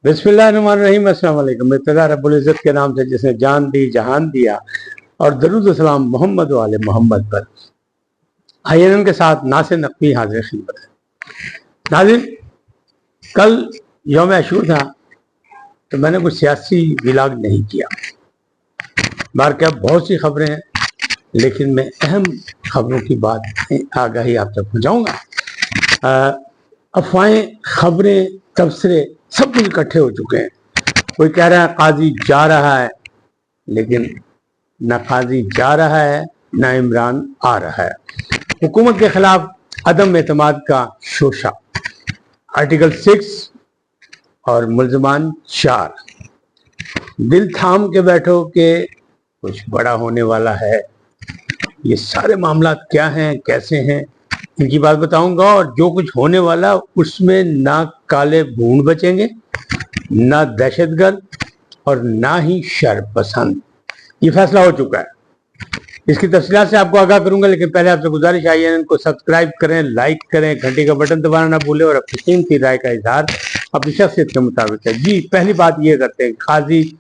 बिस्मिल्लाहिर्रहमानिर्रहीम। अस्सलाम वालेकुम। इब्तिदा रब्बुल इज़्ज़त के नाम से जिसने जान दी जहान दिया, और दरूद व सलाम मोहम्मद वाले मोहम्मद पर। आइए के साथ नासिर नकवी हाजिर खिदमत है। नाज़रीन, कल यौम आशूर था तो मैंने कुछ सियासी व्लॉग नहीं किया। बार क्या बहुत सी खबरें हैं, लेकिन मैं अहम खबरों की बात आगाही आप तक पहुँचाऊँगा। अफवाहें, खबरें, तबसरे सब कुछ इकट्ठे हो चुके हैं। कोई कह रहा है काजी जा रहा है, लेकिन ना काजी जा रहा है ना इमरान आ रहा है। हुकूमत के खिलाफ अदम एतमाद का शोशा, आर्टिकल 6 और मुल्ज़मान 4। दिल थाम के बैठो कि कुछ बड़ा होने वाला है। ये सारे मामला क्या हैं, कैसे हैं, इनकी बात बताऊंगा। और जो कुछ होने वाला उसमें ना काले भून बचेंगे, ना दहशतगर्द, और ना ही शर पसंद। ये फैसला हो चुका है। इसकी तफसीलात से आपको आगाह करूंगा, लेकिन पहले आपसे गुजारिश आई है इनको सब्सक्राइब करें, लाइक करें, घंटी का बटन दबाना ना भूलें, और अपनी कीमती राय का इजहार अपनी शख्सियत के मुताबिक है। जी, पहली बात ये करते हैं, काजी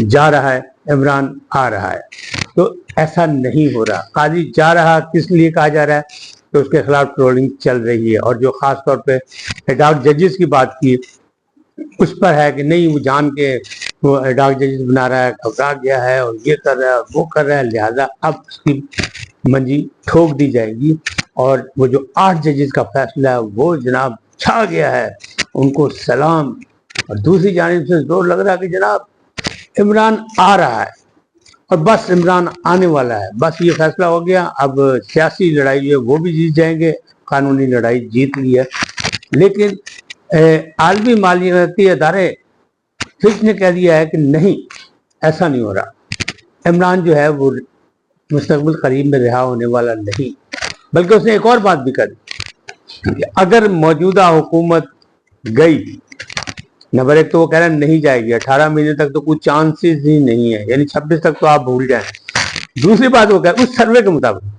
जा रहा है, इमरान आ रहा है। तो ऐसा नहीं हो रहा। काजी जा रहा किस लिए कहा जा रहा है? तो उसके खिलाफ ट्रोलिंग चल रही है, और जो खास तौर पे एडॉक जजेस की बात की उस पर है कि नहीं, वो जान के वो एडॉक जजेस बना रहा है, घबरा गया है और ये कर रहा है वो कर रहा है, लिहाजा अब उसकी मंजी ठोक दी जाएगी। और वो जो 8 जजेस का फैसला है वो जनाब छा गया है, उनको सलाम। और दूसरी जानिब से जोर लग रहा है कि जनाब इमरान आ रहा है, और बस इमरान आने वाला है, बस ये फैसला हो गया। अब सियासी लड़ाई जो है वो भी जीत जाएंगे, कानूनी लड़ाई जीत ली है। लेकिन आलमी मालियाती अदारे फिच ने कह दिया है कि नहीं, ऐसा नहीं हो रहा। इमरान जो है वो मुस्तकबिल करीब में रिहा होने वाला नहीं। बल्कि उसने एक और बात भी करी, अगर मौजूदा हुकूमत गई, नंबर एक तो वो कह रहे हैं नहीं जाएगी, 18 महीने तक तो कुछ चांसेस ही नहीं है, यानी 26 तक तो आप भूल जाएं। दूसरी बात वो कह रहे हैं उस सर्वे के मुताबिक।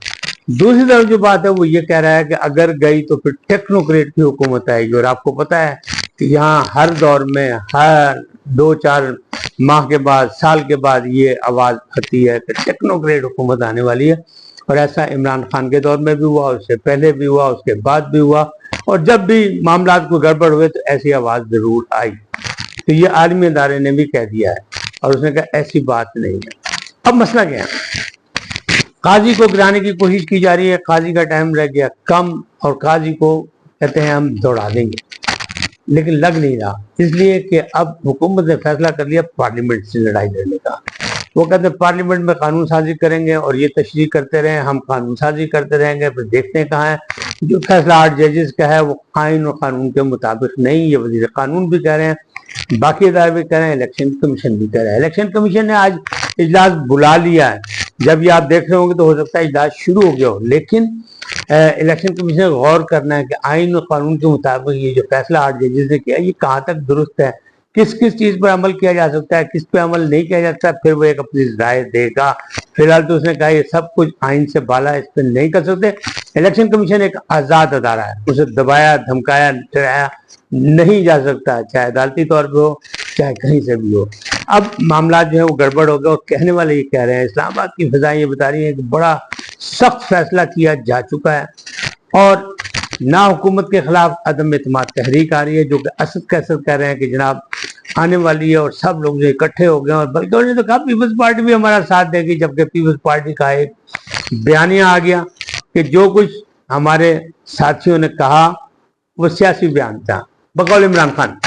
दूसरी तरफ जो बात है वो ये कह रहा है कि अगर गई तो फिर टेक्नोक्रेट की हुकूमत आएगी। और आपको पता है कि यहाँ हर दौर में हर 2-4 माह के बाद, साल के बाद ये आवाज आती है कि टेक्नोक्रेट हुकूमत आने वाली है। और ऐसा इमरान खान के दौर में भी हुआ, उससे पहले भी हुआ, उसके बाद भी हुआ, और जब भी मामला को गड़बड़ हुए तो ऐसी आवाज जरूर आई। तो ये आलमी अदारे ने भी कह दिया है, और उसने कहा ऐसी बात नहीं है। अब मसला क्या है? काजी को गिराने की कोशिश की जा रही है, काजी का टाइम रह गया कम, और काजी को कहते हैं हम दौड़ा देंगे, लेकिन लग नहीं रहा। इसलिए कि अब हुकूमत ने फैसला कर लिया पार्लियामेंट से लड़ाई लड़ने का। वो कहते हैं पार्लियामेंट में कानून साजी करेंगे, और ये तशरीह करते रहे हम कानून साजी करते रहेंगे, फिर देखते हैं कहाँ है। जो फैसला 8 जजेस का है वो आइन और कानून के मुताबिक नहीं, ये वजीर कानून भी कह रहे हैं, बाकी अदारे भी कह रहे हैं, इलेक्शन कमीशन भी कह रहा है। इलेक्शन कमीशन ने आज इजलास बुला लिया है। जब ये आप देख रहे होंगे तो हो सकता है इजलास शुरू हो गया हो, लेकिन इलेक्शन कमीशन गौर करना है कि आइन और कानून के मुताबिक ये जो फैसला 8 जजेस ने किया ये कहाँ तक दुरुस्त है, किस किस चीज पर अमल किया जा सकता है, किस पे अमल नहीं किया जा सकता, फिर वो एक अपनी राय देगा। फिलहाल तो उसने कहा ये सब कुछ आइन से बाला, इस पर नहीं कर सकते। इलेक्शन कमीशन एक आजाद अदारा है, उसे दबाया धमकाया डराया नहीं जा सकता, चाहे अदालती तौर पर हो चाहे कहीं से भी हो। अब मामला जो है वो गड़बड़ हो गया, और कहने वाले ये कह रहे हैं, इस्लामाबाद की फिजाएं ये बता रही है कि बड़ा सख्त फैसला किया जा चुका है, और ना हुकूमत के खिलाफ अदम एतमाद तहरीक आ रही है, जो कि असद कैसद कह रहे हैं कि जनाब आने वाली है, और सब लोग जो इकट्ठे हो गए। और बल्कि उन्होंने तो कहा पीपल्स पार्टी भी हमारा साथ देगी, जबकि पीपल्स पार्टी का एक बयानिया आ गया कि जो कुछ हमारे साथियों ने कहा वो सियासी बयान था बकौल इमरान खान।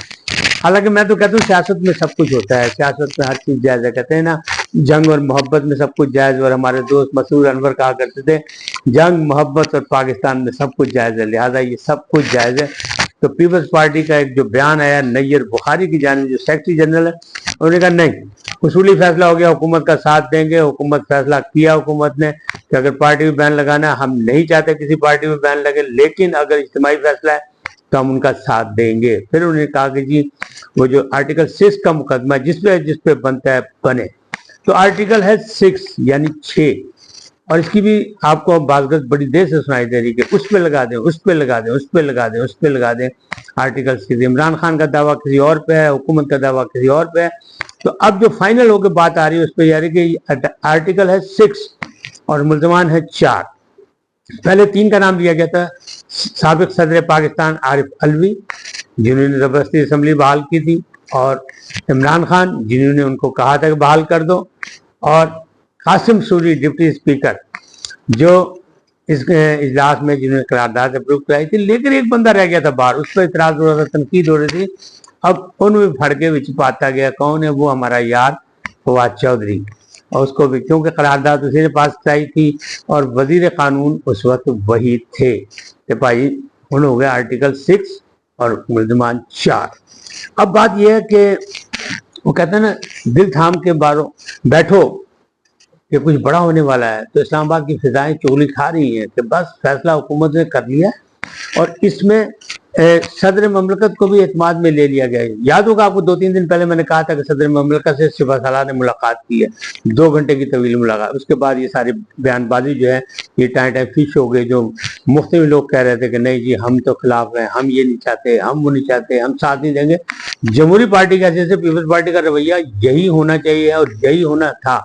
हालांकि मैं तो कहता हूँ सियासत में सब कुछ होता है, सियासत में हर चीज जायज है। कहते हैं ना, जंग और मोहब्बत में सब कुछ जायज, और हमारे दोस्त मसूद अनवर कहा करते थे जंग मोहब्बत और पाकिस्तान में सब कुछ जायज है, लिहाजा ये सब कुछ जायज है। तो पीपल्स पार्टी का एक जो बयान आया नैयर बुखारी की जानिब, जो सेक्रेटरी जनरल है, उन्होंने कहा नहीं, उसूली फैसला हो गया, हुकूमत का साथ देंगे। हुकूमत फैसला किया हुकूमत ने कि अगर पार्टी में बैन लगाना है, हम नहीं चाहते किसी पार्टी में बैन लगे, लेकिन अगर इज्तिमाई फैसला है तो हम उनका साथ देंगे। फिर उन्होंने कहा कि जी वो जो आर्टिकल 6 का मुकदमा जिसपे बनता है बने। तो आर्टिकल है 6 यानी 6, और इसकी भी आपको बाज़गत बड़ी देर से सुनाई दे रही है कि उस पे लगा दें, उस पे लगा दें, उस पे लगा दें, उस पे लगा दें। आर्टिकल 6। इमरान खान का दावा किसी और पे है, हुकूमत का दावा किसी और पे है। तो अब जो फाइनल होकर बात आ रही है उस पर यह है कि आर्टिकल है 6 और मुल्ज़मान है 4। पहले 3 का नाम दिया गया था, साबिक सदर पाकिस्तान आरिफ अलवी जिन्होंने जबरदस्ती असम्बली बहाल की थी, और इमरान खान जिन्होंने उनको कहा था कि बहाल कर दो, और कासिम सूरी डिप्टी स्पीकर जो इस इजलास में जिन्होंने करारदाद अप्रूव कराई थी। लेकिन एक बंदा रह गया था बाहर, उस पर इतराज हो रहा था, तनकीद हो रही थी। अब उनमें फड़के विच पाता गया, कौन है वो? हमारा यार फवाद चौधरी, और उसको भी क्योंकि करारदाद उसी ने पास कराई थी और वजीर कानून उस वक्त वही थे। तो भाई उन हो गया आर्टिकल 6 और मुल्ज़मान 4। अब बात यह है कि वो कहते हैं ना, दिल थाम के बारो बैठो कि कुछ बड़ा होने वाला है। तो इस्लामाबाद की फिजाएं चुगली खा रही हैं कि बस फैसला हुकूमत ने कर लिया और इसमें सदर ममलकत को भी एतमाद में ले लिया गया है। याद होगा आपको 2-3 दिन पहले मैंने कहा था कि सदर ममलकत से सिपह सालार ने मुलाकात की है, 2 घंटे की तवील मुलाकात। उसके बाद ये सारी बयानबाजी जो है ये टाइम फिश हो गए, जो मुख्तलिफ लोग कह रहे थे कि नहीं जी हम तो खिलाफ हैं, हम ये नहीं चाहते, हम वो नहीं चाहते, हम साथ नहीं देंगे। जमहूरी पार्टी का, जैसे पीपल्स पार्टी का रवैया यही होना चाहिए और यही होना था।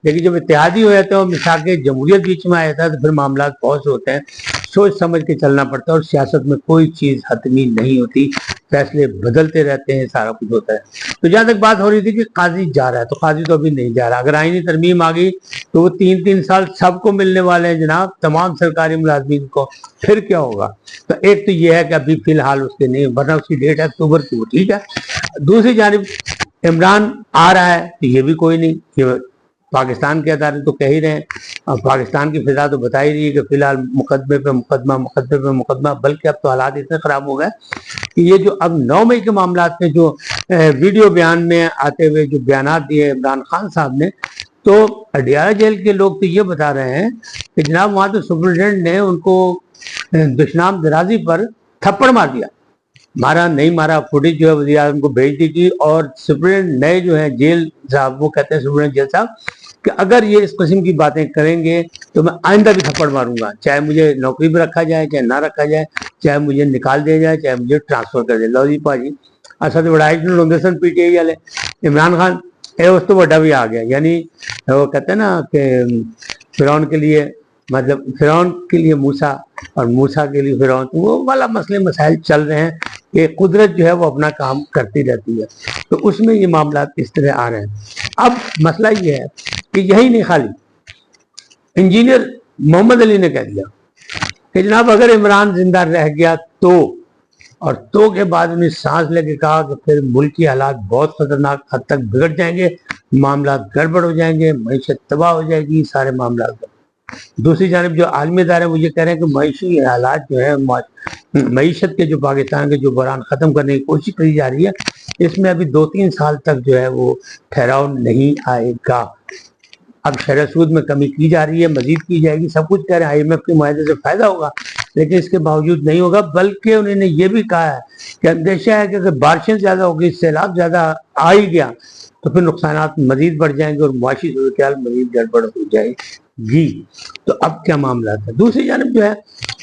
लेकिन जब इत्तेहादी हो जाते हैं और मिसाल के जमहूरियत बीच में आया था तो फिर मामला बहुत होते हैं, सोच समझ के चलना पड़ता है। और सियासत में कोई चीज हतमी नहीं होती, फैसले बदलते रहते हैं, सारा कुछ होता है। तो जहां तक बात हो रही थी कि काजी जा रहा है, तो काजी तो अभी नहीं जा रहा। अगर आईनी तरमीम आ गई तो वो 3-3 साल सबको मिलने वाले हैं जनाब, तमाम सरकारी मुलाजमीन को। फिर क्या होगा? तो एक तो ये है कि अभी फिलहाल उसके नहीं, वरना उसकी डेट है अक्टूबर की, वो ठीक है। दूसरी जानिब इमरान आ रहा है तो ये भी कोई नहीं, पाकिस्तान के अदारे तो कह ही रहे हैं, और पाकिस्तान की फिजा तो बता ही रही है कि फिलहाल मुकदमे पे मुकदमा, मुकदमे पे मुकदमा। बल्कि अब तो हालात इतने खराब हो गए कि ये जो अब 9 मई के मामला में जो वीडियो बयान में आते हुए जो बयान दिए इमरान खान साहब ने, तो अडियाला जेल के लोग तो ये बता रहे हैं कि जनाब वहां तो सुप्रिटेंडेंट ने उनको दुश्मन दराजी पर थप्पड़ मार दिया, मारा नहीं मारा, फुटेज जो है वज़ीर आज़म को भेज दी थी। और सुप्रिटेंडेंट नए जो है जेल साहब, वो कहते हैं सुप्रिटेंडेंट जेल साहब कि अगर ये इस किस्म की बातें करेंगे तो मैं आइंदा भी थप्पड़ मारूंगा, चाहे मुझे नौकरी पर रखा जाए, चाहे ना रखा जाए, चाहे मुझे निकाल दिया जाए, चाहे मुझे ट्रांसफर कर दिया। लो जी भाजी असद वड़ाई सन पीटीआई वाले इमरान खान उस तो बड़ा भी आ गया। यानी वो कहते हैं ना कि फिरौन के लिए, मतलब फिरौन के लिए मूसा और मूसा के लिए फिरौन, तो वो वाला मसले मसाइल चल रहे हैं कि कुदरत जो है वो अपना काम करती रहती है। तो उसमें ये मामला इस तरह आ रहे हैं। अब मसला ये है कि यही नहीं, खाली इंजीनियर मोहम्मद अली ने कह दिया कि जनाब अगर इमरान जिंदा रह गया तो, और तो के बाद उन्हें सांस लेके कहा कि फिर मुल्क की हालात बहुत खतरनाक हद तक बिगड़ जाएंगे, मामला गड़बड़ हो जाएंगे, मईशत तबाह हो जाएगी, सारे मामला। दूसरी जानब जो आलमी इदारे वो ये कह रहे हैं कि मईशी हालात जो है, मईशत के जो पाकिस्तान के जो बहरान ख़त्म करने की कोशिश करी जा रही है, इसमें अभी 2-3 साल तक जो है वो ठहराव नहीं आएगा। अब शरह सूद में कमी की जा रही है, मजीद की जाएगी, सब कुछ कह रहे हैं, IMF के मुआहदे से फ़ायदा होगा, लेकिन इसके बावजूद नहीं होगा। बल्कि उन्होंने ये भी कहा है कि अंदेशा है कि अगर बारिशें ज़्यादा होगी, सैलाब ज़्यादा आ ही गया तो फिर नुकसानात मजीद बढ़ जाएंगे और मुआशी सूरत मजीद गड़बड़ हो जाएगी। तो अब क्या मामला था? दूसरी जानब जो है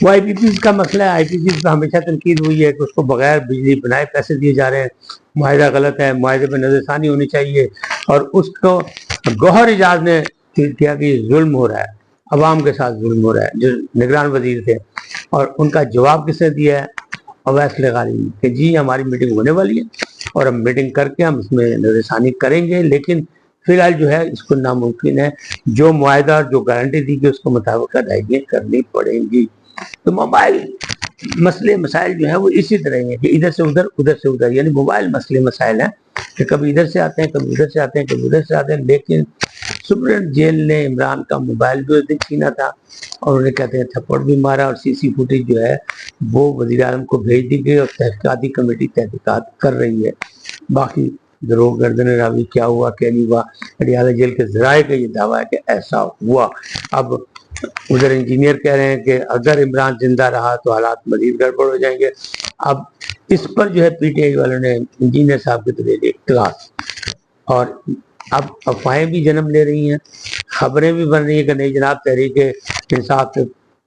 वो IPPs का मसला है। IPPs पर हमेशा तनकीद हुई है कि उसको बगैर बिजली बनाए पैसे दिए जा रहे हैं, मुआहिदा गलत है, मुआहिदे पर नजरसानी होनी चाहिए। और उसको गौहर इजाज ने किया कि जुल्म हो रहा है, अवाम के साथ जुल्म हो रहा है, जो निगरान वजीर थे। और उनका जवाब किसने दिया है? अवैस लगारी ने, कि जी हमारी मीटिंग होने वाली है और हम मीटिंग करके हम इसमें नजरसानी करेंगे, लेकिन फिलहाल जो है इसको नामुमकिन है, जो मुआहिदा जो गारंटी दी गई उसके मुताबिक अदायगी करनी पड़ेगी। तो मोबाइल मसले मसाइल जो है वो इसी तरह है कि इधर से उधर, उधर से उधर, यानी मोबाइल मसले मसाइल हैं कि कभी इधर से आते हैं, कभी उधर से आते हैं, कभी उधर से आते हैं। लेकिन सुप्रीम जेल ने इमरान का मोबाइल भी उस दिन छीना था और उन्हें कहते हैं थप्पड़ भी मारा, और CC फुटेज जो है वो वज़ीर आज़म को भेज दी गई और तहकीकाती कमेटी तहकीकात कर रही है। बाकी दरोग गर्दन रावी क्या हुआ क्या नहीं हुआ, अडियाला जेल के ज़राए का ये दावा है कि ऐसा हुआ। अब उधर इंजीनियर कह रहे हैं कि अगर इमरान जिंदा रहा तो हालात मजीद गड़बड़ हो जाएंगे। अब इस पर जो है PTI वालों ने इंजीनियर साहब के दे दी क्लास, और अब अफवाहें भी जन्म ले रही हैं, खबरें भी बन रही हैं कि नहीं जनाब तहरीक इंसाफ पे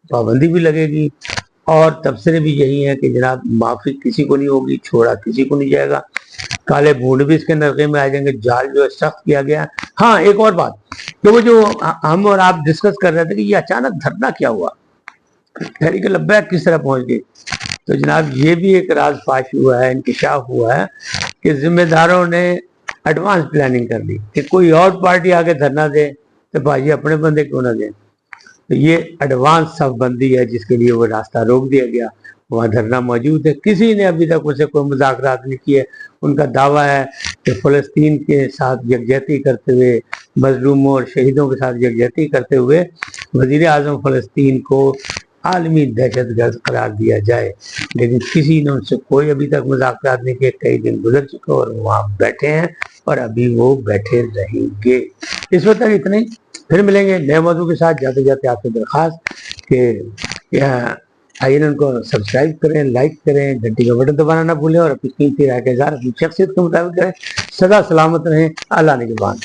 पाबंदी भी लगेगी, اور تبصرے بھی یہی ہیں کہ جناب معافی کسی کو نہیں ہوگی، چھوڑا کسی کو نہیں جائے گا، کالے بھونڈ بھی اس کے نرغے میں آ جائیں گے، جال جو ہے سخت کیا گیا۔ ہاں ایک اور بات کہ وہ جو ہم اور آپ ڈسکس کر رہے تھے کہ یہ اچانک دھرنا کیا ہوا، تحریک لبیک کس طرح پہنچ گئی، تو جناب یہ بھی ایک راز فاش ہوا ہے، انکشاف ہوا ہے کہ ذمہ داروں نے ایڈوانس پلاننگ کر لی کہ کوئی اور پارٹی آگے دھرنا دے تو بھائی اپنے بندے کیوں نہ دیں، تو یہ ایڈوانس صف بندی ہے جس کے لیے وہ راستہ روک دیا گیا۔ وہاں دھرنا موجود ہے، کسی نے ابھی تک اسے کوئی مذاکرات نہیں کیے۔ ان کا دعویٰ ہے کہ فلسطین کے ساتھ یکجہتی کرتے ہوئے، مظلوموں اور شہیدوں کے ساتھ یکجہتی کرتے ہوئے وزیر اعظم فلسطین کو عالمی دہشت گرد قرار دیا جائے، لیکن کسی نے ان سے کوئی ابھی تک مذاکرات نہیں کیے۔ کئی دن گزر چکے اور وہاں بیٹھے ہیں اور ابھی وہ بیٹھے رہیں گے۔ اس وقت تک اتنے ہی، پھر ملیں گے نئے موضوع کے ساتھ۔ جاتے جاتے آپ سے درخواست کہ آئین کو سبسکرائب کریں، لائک کریں، گھنٹی کا بٹن دبانا نہ بھولیں اور اپنی قیمتی رائے کا اظہار اپنی شخصیت کے مطابق کریں۔ سدا سلامت رہیں، اللہ نگہبان۔